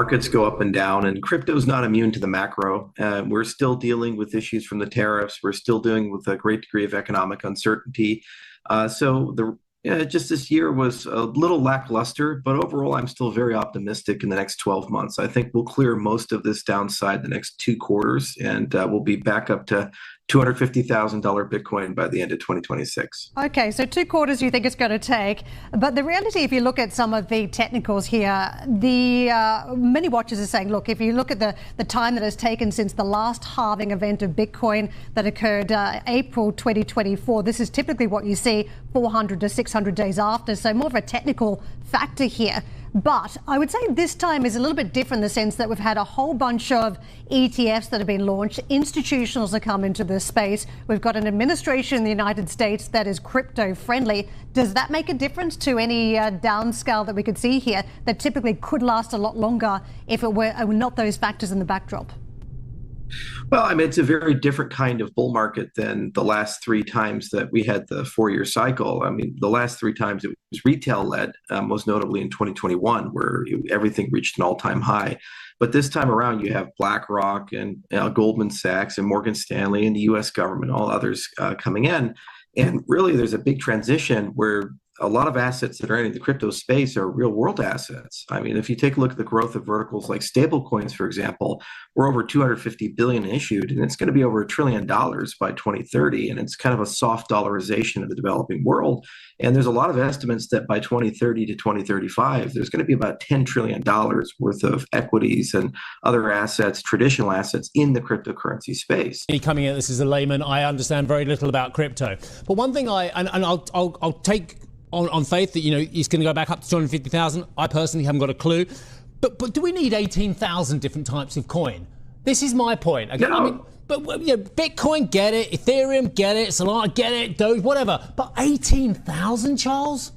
Markets go up and down, and crypto's not immune to the macro. We're still dealing with issues from the tariffs. We're still dealing with a great degree of economic uncertainty. Just this year was a little lackluster, but overall, I'm still very optimistic in the next 12 months. I think we'll clear most of this downside the next 2 quarters, and we'll be back up to $250,000 Bitcoin by the end of 2026. Okay, so 2 quarters you think it's going to take. But the reality, if you look at some of the technicals here, the many watchers are saying, look, if you look at the time that has taken since the last halving event of Bitcoin that occurred April 2024, this is typically what you see 400 to 600 days after. So more of a technical factor here. But I would say this time is a little bit different in the sense that we've had a whole bunch of ETFs that have been launched. Institutionals have come into this space. We've got an administration in the United States that is crypto friendly. Does that make a difference to any downscale that we could see here that typically could last a lot longer if it were not those factors in the backdrop? Well, I mean, it's a very different kind of bull market than the last 3 times that we had the 4-year cycle. I mean, the last 3 times it was retail-led, most notably in 2021, where everything reached an all-time high. But this time around, you have BlackRock and Goldman Sachs and Morgan Stanley and the U.S. government, all others coming in. And really, there's a big transition where a lot of assets that are in the crypto space are real world assets. I mean, if you take a look at the growth of verticals like stable coins, for example, we're over 250 billion issued, and it's going to be over $1 trillion by 2030. And it's kind of a soft dollarization of the developing world. And there's a lot of estimates that by 2030 to 2035, there's going to be about $10 trillion worth of equities and other assets, traditional assets in the cryptocurrency space. Coming at this as a layman, I understand very little about crypto. But one thing I'll take on faith that, it's going to go back up to 250,000. I personally haven't got a clue. But do we need 18,000 different types of coin? This is my point. Okay? No. I mean, Bitcoin, get it. Ethereum, get it. Solana, get it. Doge, whatever. But 18,000, Charles?